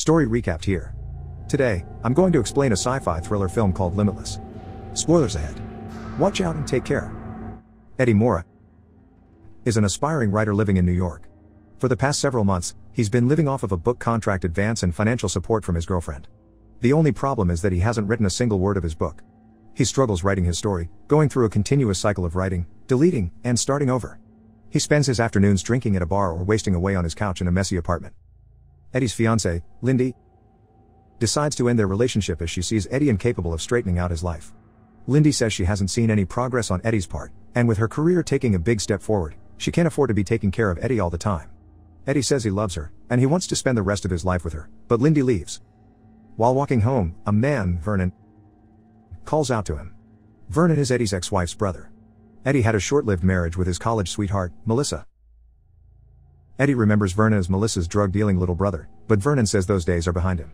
Story recapped here. Today, I'm going to explain a sci-fi thriller film called Limitless. Spoilers ahead. Watch out and take care. Eddie Mora is an aspiring writer living in New York. For the past several months, he's been living off of a book contract advance and financial support from his girlfriend. The only problem is that he hasn't written a single word of his book. He struggles writing his story, going through a continuous cycle of writing, deleting, and starting over. He spends his afternoons drinking at a bar or wasting away on his couch in a messy apartment. Eddie's fiancée, Lindy, decides to end their relationship as she sees Eddie incapable of straightening out his life. Lindy says she hasn't seen any progress on Eddie's part, and with her career taking a big step forward, she can't afford to be taking care of Eddie all the time. Eddie says he loves her, and he wants to spend the rest of his life with her, but Lindy leaves. While walking home, a man, Vernon, calls out to him. Vernon is Eddie's ex-wife's brother. Eddie had a short-lived marriage with his college sweetheart, Melissa. Eddie remembers Vernon as Melissa's drug-dealing little brother, but Vernon says those days are behind him.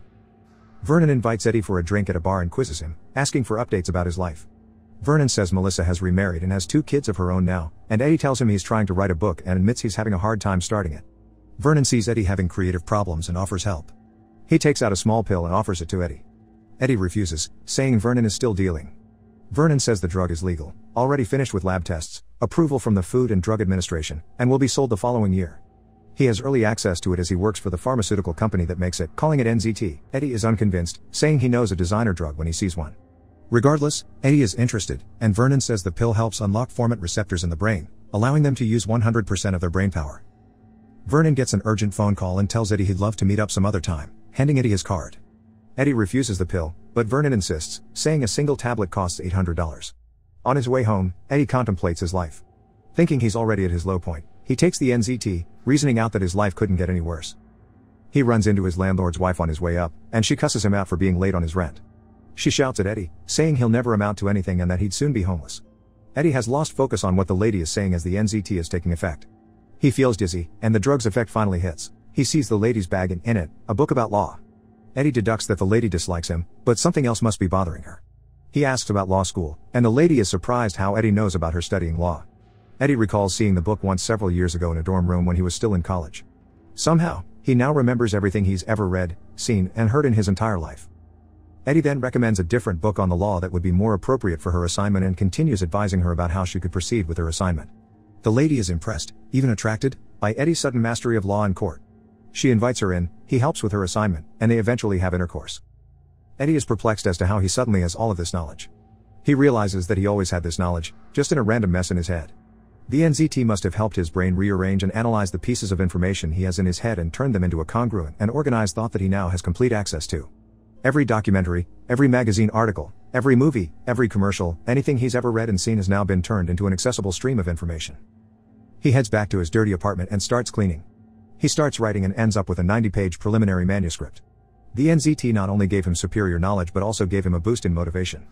Vernon invites Eddie for a drink at a bar and quizzes him, asking for updates about his life. Vernon says Melissa has remarried and has 2 kids of her own now, and Eddie tells him he's trying to write a book and admits he's having a hard time starting it. Vernon sees Eddie having creative problems and offers help. He takes out a small pill and offers it to Eddie. Eddie refuses, saying Vernon is still dealing. Vernon says the drug is legal, already finished with lab tests, approval from the Food and Drug Administration, and will be sold the following year. He has early access to it as he works for the pharmaceutical company that makes it, calling it NZT. Eddie is unconvinced, saying he knows a designer drug when he sees one. Regardless, Eddie is interested, and Vernon says the pill helps unlock formant receptors in the brain, allowing them to use 100% of their brain power. Vernon gets an urgent phone call and tells Eddie he'd love to meet up some other time, handing Eddie his card. Eddie refuses the pill, but Vernon insists, saying a single tablet costs $800. On his way home, Eddie contemplates his life. Thinking he's already at his low point, he takes the NZT, reasoning out that his life couldn't get any worse. He runs into his landlord's wife on his way up, and she cusses him out for being late on his rent. She shouts at Eddie, saying he'll never amount to anything and that he'd soon be homeless. Eddie has lost focus on what the lady is saying as the NZT is taking effect. He feels dizzy, and the drug's effect finally hits. He sees the lady's bag and in it, a book about law. Eddie deducts that the lady dislikes him, but something else must be bothering her. He asks about law school, and the lady is surprised how Eddie knows about her studying law. Eddie recalls seeing the book once several years ago in a dorm room when he was still in college. Somehow, he now remembers everything he's ever read, seen, and heard in his entire life. Eddie then recommends a different book on the law that would be more appropriate for her assignment and continues advising her about how she could proceed with her assignment. The lady is impressed, even attracted, by Eddie's sudden mastery of law and court. She invites her in, he helps with her assignment, and they eventually have intercourse. Eddie is perplexed as to how he suddenly has all of this knowledge. He realizes that he always had this knowledge, just in a random mess in his head. The NZT must have helped his brain rearrange and analyze the pieces of information he has in his head and turned them into a congruent and organized thought that he now has complete access to. Every documentary, every magazine article, every movie, every commercial, anything he's ever read and seen has now been turned into an accessible stream of information. He heads back to his dirty apartment and starts cleaning. He starts writing and ends up with a 90-page preliminary manuscript. The NZT not only gave him superior knowledge but also gave him a boost in motivation.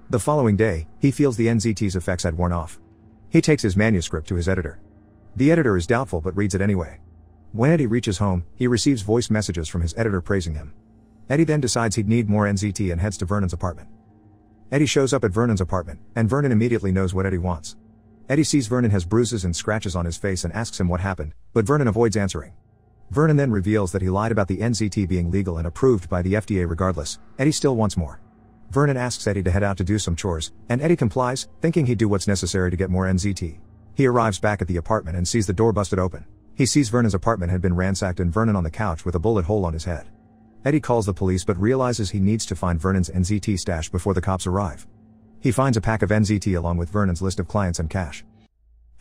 The following day, he feels the NZT's effects had worn off. He takes his manuscript to his editor. The editor is doubtful but reads it anyway. When Eddie reaches home, he receives voice messages from his editor praising him. Eddie then decides he'd need more NZT and heads to Vernon's apartment. Eddie shows up at Vernon's apartment, and Vernon immediately knows what Eddie wants. Eddie sees Vernon has bruises and scratches on his face and asks him what happened, but Vernon avoids answering. Vernon then reveals that he lied about the NZT being legal and approved by the FDA regardless. Eddie still wants more. Vernon asks Eddie to head out to do some chores, and Eddie complies, thinking he'd do what's necessary to get more NZT. He arrives back at the apartment and sees the door busted open. He sees Vernon's apartment had been ransacked and Vernon on the couch with a bullet hole on his head. Eddie calls the police but realizes he needs to find Vernon's NZT stash before the cops arrive. He finds a pack of NZT along with Vernon's list of clients and cash.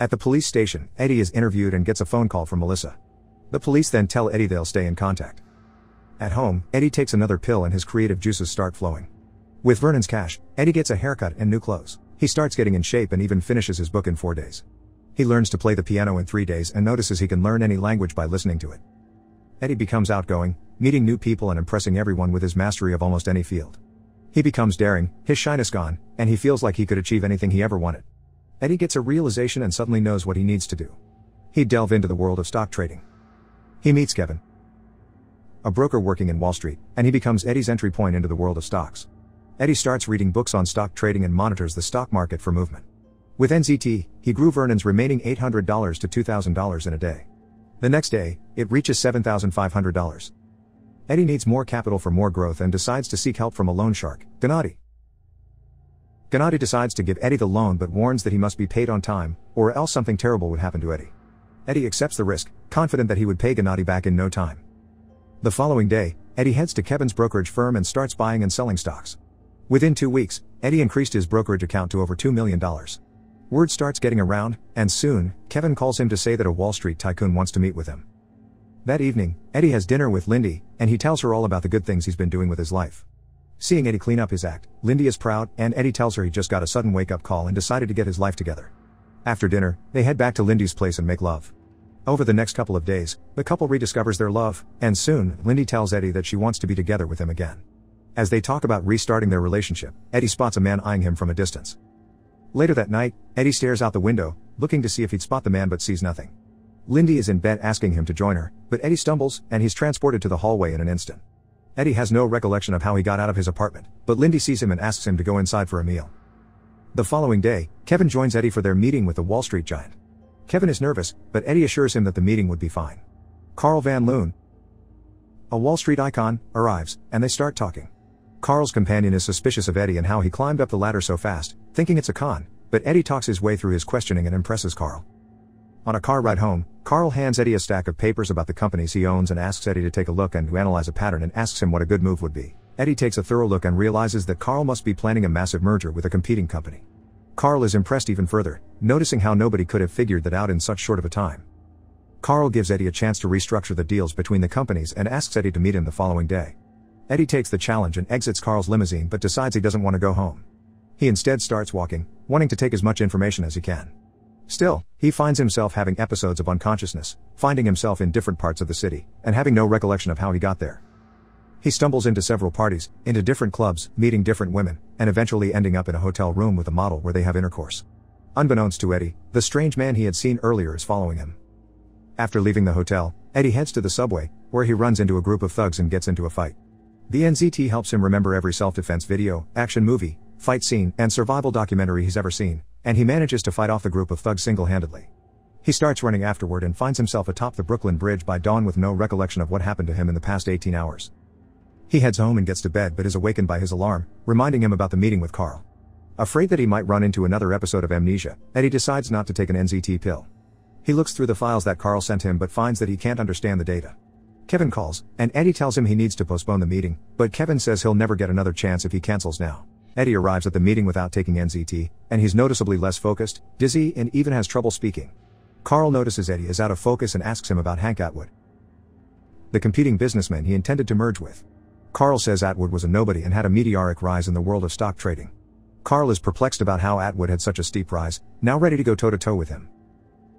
At the police station, Eddie is interviewed and gets a phone call from Melissa. The police then tell Eddie they'll stay in contact. At home, Eddie takes another pill and his creative juices start flowing. With Vernon's cash, Eddie gets a haircut and new clothes. He starts getting in shape and even finishes his book in 4 days. He learns to play the piano in 3 days and notices he can learn any language by listening to it. Eddie becomes outgoing, meeting new people and impressing everyone with his mastery of almost any field. He becomes daring, his shyness gone, and he feels like he could achieve anything he ever wanted. Eddie gets a realization and suddenly knows what he needs to do. He'd delve into the world of stock trading. He meets Kevin, a broker working in Wall Street, and he becomes Eddie's entry point into the world of stocks. Eddie starts reading books on stock trading and monitors the stock market for movement. With NZT, he grew Vernon's remaining $800 to $2,000 in a day. The next day, it reaches $7,500. Eddie needs more capital for more growth and decides to seek help from a loan shark, Gennady. Gennady decides to give Eddie the loan but warns that he must be paid on time, or else something terrible would happen to Eddie. Eddie accepts the risk, confident that he would pay Gennady back in no time. The following day, Eddie heads to Kevin's brokerage firm and starts buying and selling stocks. Within 2 weeks, Eddie increased his brokerage account to over $2 million. Word starts getting around, and soon, Kevin calls him to say that a Wall Street tycoon wants to meet with him. That evening, Eddie has dinner with Lindy, and he tells her all about the good things he's been doing with his life. Seeing Eddie clean up his act, Lindy is proud, and Eddie tells her he just got a sudden wake-up call and decided to get his life together. After dinner, they head back to Lindy's place and make love. Over the next couple of days, the couple rediscovers their love, and soon, Lindy tells Eddie that she wants to be together with him again. As they talk about restarting their relationship, Eddie spots a man eyeing him from a distance. Later that night, Eddie stares out the window, looking to see if he'd spot the man but sees nothing. Lindy is in bed asking him to join her, but Eddie stumbles, and he's transported to the hallway in an instant. Eddie has no recollection of how he got out of his apartment, but Lindy sees him and asks him to go inside for a meal. The following day, Kevin joins Eddie for their meeting with the Wall Street giant. Kevin is nervous, but Eddie assures him that the meeting would be fine. Carl Van Loon, a Wall Street icon, arrives, and they start talking. Carl's companion is suspicious of Eddie and how he climbed up the ladder so fast, thinking it's a con, but Eddie talks his way through his questioning and impresses Carl. On a car ride home, Carl hands Eddie a stack of papers about the companies he owns and asks Eddie to take a look and to analyze a pattern and asks him what a good move would be. Eddie takes a thorough look and realizes that Carl must be planning a massive merger with a competing company. Carl is impressed even further, noticing how nobody could have figured that out in such short of a time. Carl gives Eddie a chance to restructure the deals between the companies and asks Eddie to meet him the following day. Eddie takes the challenge and exits Carl's limousine but decides he doesn't want to go home. He instead starts walking, wanting to take as much information as he can. Still, he finds himself having episodes of unconsciousness, finding himself in different parts of the city, and having no recollection of how he got there. He stumbles into several parties, into different clubs, meeting different women, and eventually ending up in a hotel room with a model where they have intercourse. Unbeknownst to Eddie, the strange man he had seen earlier is following him. After leaving the hotel, Eddie heads to the subway, where he runs into a group of thugs and gets into a fight. The NZT helps him remember every self-defense video, action movie, fight scene, and survival documentary he's ever seen, and he manages to fight off the group of thugs single-handedly. He starts running afterward and finds himself atop the Brooklyn Bridge by dawn with no recollection of what happened to him in the past 18 hours. He heads home and gets to bed but is awakened by his alarm, reminding him about the meeting with Carl. Afraid that he might run into another episode of amnesia, Eddie decides not to take an NZT pill. He looks through the files that Carl sent him but finds that he can't understand the data. Kevin calls, and Eddie tells him he needs to postpone the meeting, but Kevin says he'll never get another chance if he cancels now. Eddie arrives at the meeting without taking NZT, and he's noticeably less focused, dizzy, and even has trouble speaking. Carl notices Eddie is out of focus and asks him about Hank Atwood, the competing businessman he intended to merge with. Carl says Atwood was a nobody and had a meteoric rise in the world of stock trading. Carl is perplexed about how Atwood had such a steep rise, now ready to go toe-to-toe with him.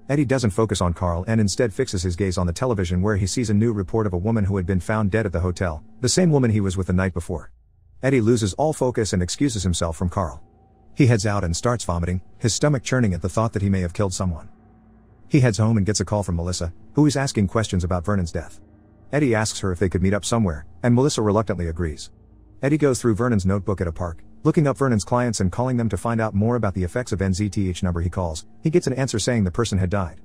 Eddie doesn't focus on Carl and instead fixes his gaze on the television where he sees a new report of a woman who had been found dead at the hotel, the same woman he was with the night before. Eddie loses all focus and excuses himself from Carl. He heads out and starts vomiting, his stomach churning at the thought that he may have killed someone. He heads home and gets a call from Melissa, who is asking questions about Vernon's death. Eddie asks her if they could meet up somewhere, and Melissa reluctantly agrees. Eddie goes through Vernon's notebook at a park, looking up Vernon's clients and calling them to find out more about the effects of NZT. Each number he calls, he gets an answer saying the person had died.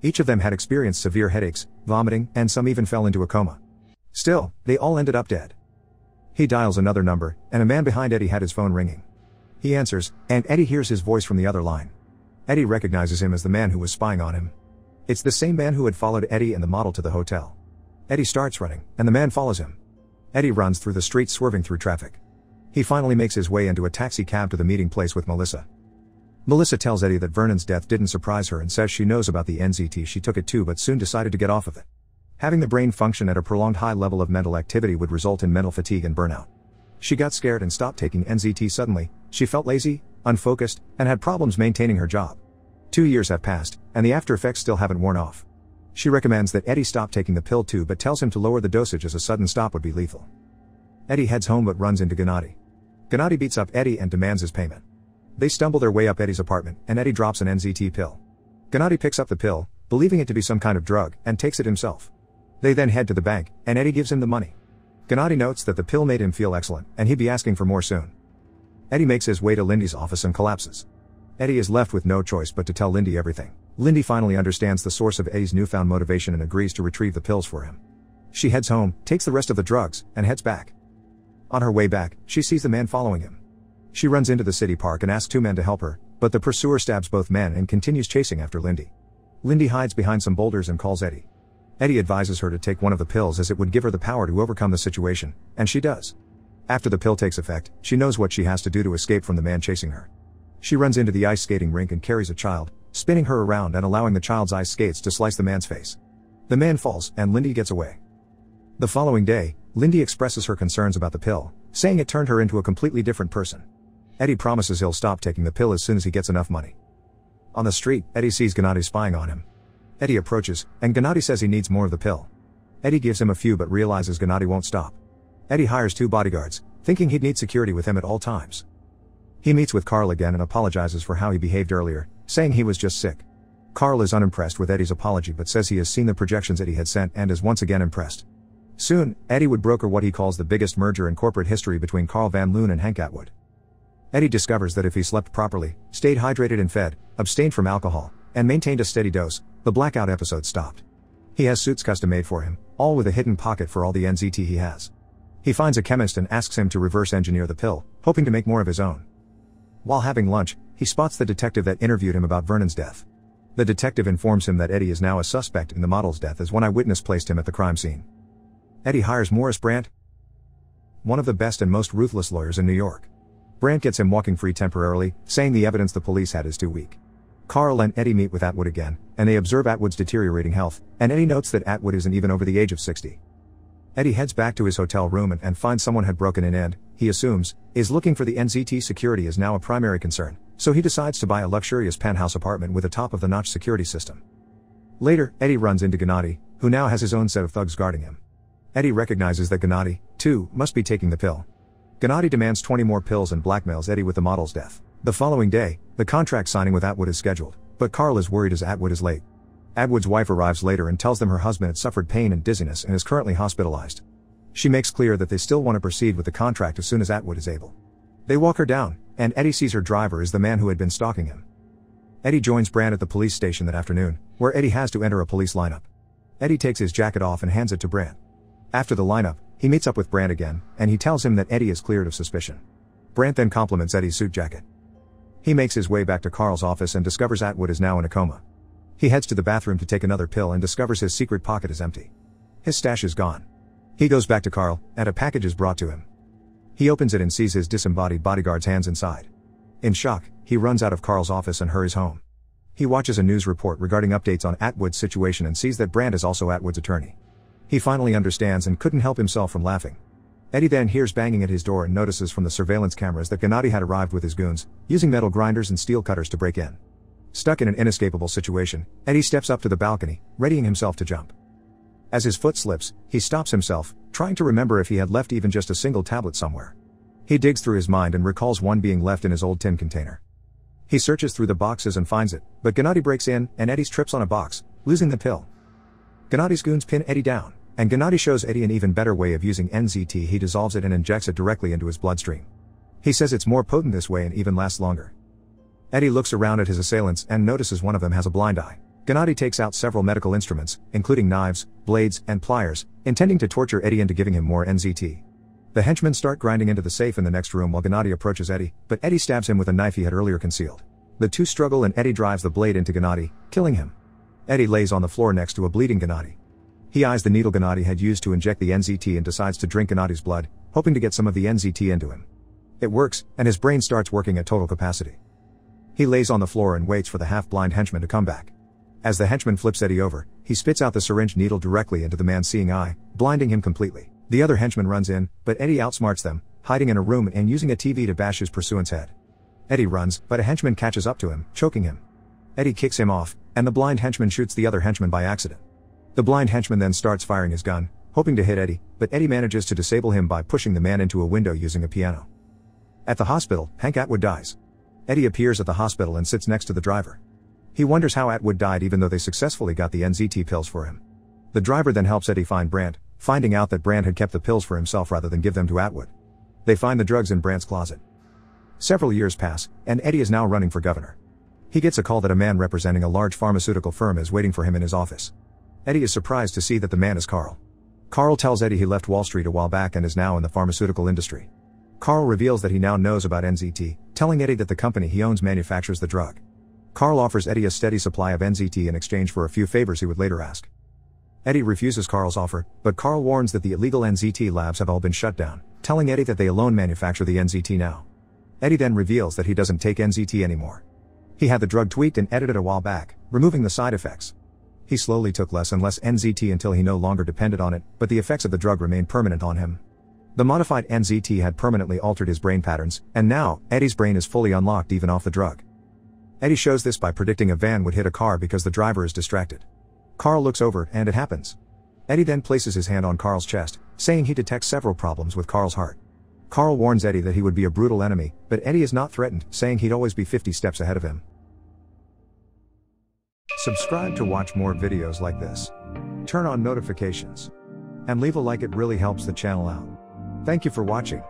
Each of them had experienced severe headaches, vomiting, and some even fell into a coma. Still, they all ended up dead. He dials another number, and a man behind Eddie had his phone ringing. He answers, and Eddie hears his voice from the other line. Eddie recognizes him as the man who was spying on him. It's the same man who had followed Eddie and the model to the hotel. Eddie starts running, and the man follows him. Eddie runs through the streets swerving through traffic. He finally makes his way into a taxi cab to the meeting place with Melissa. Melissa tells Eddie that Vernon's death didn't surprise her and says she knows about the NZT. She took it too but soon decided to get off of it. Having the brain function at a prolonged high level of mental activity would result in mental fatigue and burnout. She got scared and stopped taking NZT suddenly. She felt lazy, unfocused, and had problems maintaining her job. 2 years have passed, and the after effects still haven't worn off. She recommends that Eddie stop taking the pill too but tells him to lower the dosage as a sudden stop would be lethal. Eddie heads home but runs into Gennady. Gennady beats up Eddie and demands his payment. They stumble their way up Eddie's apartment, and Eddie drops an NZT pill. Gennady picks up the pill, believing it to be some kind of drug, and takes it himself. They then head to the bank, and Eddie gives him the money. Gennady notes that the pill made him feel excellent, and he'd be asking for more soon. Eddie makes his way to Lindy's office and collapses. Eddie is left with no choice but to tell Lindy everything. Lindy finally understands the source of Eddie's newfound motivation and agrees to retrieve the pills for him. She heads home, takes the rest of the drugs, and heads back. On her way back, she sees the man following him. She runs into the city park and asks two men to help her, but the pursuer stabs both men and continues chasing after Lindy. Lindy hides behind some boulders and calls Eddie. Eddie advises her to take one of the pills as it would give her the power to overcome the situation, and she does. After the pill takes effect, she knows what she has to do to escape from the man chasing her. She runs into the ice skating rink and carries a child, spinning her around and allowing the child's ice skates to slice the man's face. The man falls, and Lindy gets away. The following day, Lindy expresses her concerns about the pill, saying it turned her into a completely different person. Eddie promises he'll stop taking the pill as soon as he gets enough money. On the street, Eddie sees Gennady spying on him. Eddie approaches, and Gennady says he needs more of the pill. Eddie gives him a few but realizes Gennady won't stop. Eddie hires 2 bodyguards, thinking he'd need security with him at all times. He meets with Carl again and apologizes for how he behaved earlier, saying he was just sick. Carl is unimpressed with Eddie's apology but says he has seen the projections Eddie had sent and is once again impressed. Soon, Eddie would broker what he calls the biggest merger in corporate history between Carl Van Loon and Hank Atwood. Eddie discovers that if he slept properly, stayed hydrated and fed, abstained from alcohol, and maintained a steady dose, the blackout episode stopped. He has suits custom made for him, all with a hidden pocket for all the NZT he has. He finds a chemist and asks him to reverse engineer the pill, hoping to make more of his own. While having lunch, he spots the detective that interviewed him about Vernon's death. The detective informs him that Eddie is now a suspect in the model's death as one eyewitness placed him at the crime scene. Eddie hires Morris Brandt, one of the best and most ruthless lawyers in New York. Brandt gets him walking free temporarily, saying the evidence the police had is too weak. Carl and Eddie meet with Atwood again, and they observe Atwood's deteriorating health, and Eddie notes that Atwood isn't even over the age of 60. Eddie heads back to his hotel room and finds someone had broken in and, he assumes, is looking for the NZT. Security is now a primary concern, so he decides to buy a luxurious penthouse apartment with a top-of-the-notch security system. Later, Eddie runs into Gennady, who now has his own set of thugs guarding him. Eddie recognizes that Gennady, too, must be taking the pill. Gennady demands 20 more pills and blackmails Eddie with the model's death. The following day, the contract signing with Atwood is scheduled, but Carl is worried as Atwood is late. Atwood's wife arrives later and tells them her husband had suffered pain and dizziness and is currently hospitalized. She makes clear that they still want to proceed with the contract as soon as Atwood is able. They walk her down, and Eddie sees her driver is the man who had been stalking him. Eddie joins Brandt at the police station that afternoon, where Eddie has to enter a police lineup. Eddie takes his jacket off and hands it to Brandt. After the lineup, he meets up with Brandt again, and he tells him that Eddie is cleared of suspicion. Brandt then compliments Eddie's suit jacket. He makes his way back to Carl's office and discovers Atwood is now in a coma. He heads to the bathroom to take another pill and discovers his secret pocket is empty. His stash is gone. He goes back to Carl, and a package is brought to him. He opens it and sees his disembodied bodyguard's hands inside. In shock, he runs out of Carl's office and hurries home. He watches a news report regarding updates on Atwood's situation and sees that Brandt is also Atwood's attorney. He finally understands and couldn't help himself from laughing. Eddie then hears banging at his door and notices from the surveillance cameras that Gennady had arrived with his goons, using metal grinders and steel cutters to break in. Stuck in an inescapable situation, Eddie steps up to the balcony, readying himself to jump. As his foot slips, he stops himself, trying to remember if he had left even just a single tablet somewhere. He digs through his mind and recalls one being left in his old tin container. He searches through the boxes and finds it, but Gennady breaks in, and Eddie trips on a box, losing the pill. Gennady's goons pin Eddie down, and Gennady shows Eddie an even better way of using NZT. He dissolves it and injects it directly into his bloodstream. He says it's more potent this way and even lasts longer. Eddie looks around at his assailants and notices one of them has a blind eye. Gennady takes out several medical instruments, including knives, blades, and pliers, intending to torture Eddie into giving him more NZT. The henchmen start grinding into the safe in the next room while Gennady approaches Eddie, but Eddie stabs him with a knife he had earlier concealed. The two struggle and Eddie drives the blade into Gennady, killing him. Eddie lays on the floor next to a bleeding Gennady. He eyes the needle Gennady had used to inject the NZT and decides to drink Gennady's blood, hoping to get some of the NZT into him. It works, and his brain starts working at total capacity. He lays on the floor and waits for the half-blind henchman to come back. As the henchman flips Eddie over, he spits out the syringe needle directly into the man's seeing eye, blinding him completely. The other henchman runs in, but Eddie outsmarts them, hiding in a room and using a TV to bash his pursuant's head. Eddie runs, but a henchman catches up to him, choking him. Eddie kicks him off, and the blind henchman shoots the other henchman by accident. The blind henchman then starts firing his gun, hoping to hit Eddie, but Eddie manages to disable him by pushing the man into a window using a piano. At the hospital, Hank Atwood dies. Eddie appears at the hospital and sits next to the driver. He wonders how Atwood died even though they successfully got the NZT pills for him. The driver then helps Eddie find Brandt, finding out that Brandt had kept the pills for himself rather than give them to Atwood. They find the drugs in Brandt's closet. Several years pass, and Eddie is now running for governor. He gets a call that a man representing a large pharmaceutical firm is waiting for him in his office. Eddie is surprised to see that the man is Carl. Carl tells Eddie he left Wall Street a while back and is now in the pharmaceutical industry. Carl reveals that he now knows about NZT, telling Eddie that the company he owns manufactures the drug. Carl offers Eddie a steady supply of NZT in exchange for a few favors he would later ask. Eddie refuses Carl's offer, but Carl warns that the illegal NZT labs have all been shut down, telling Eddie that they alone manufacture the NZT now. Eddie then reveals that he doesn't take NZT anymore. He had the drug tweaked and edited a while back, removing the side effects. He slowly took less and less NZT until he no longer depended on it, but the effects of the drug remained permanent on him. The modified NZT had permanently altered his brain patterns, and now, Eddie's brain is fully unlocked even off the drug. Eddie shows this by predicting a van would hit a car because the driver is distracted. Carl looks over, and it happens. Eddie then places his hand on Carl's chest, saying he detects several problems with Carl's heart. Carl warns Eddie that he would be a brutal enemy, but Eddie is not threatened, saying he'd always be 50 steps ahead of him. Subscribe to watch more videos like this. Turn on notifications. And leave a like, it really helps the channel out. Thank you for watching.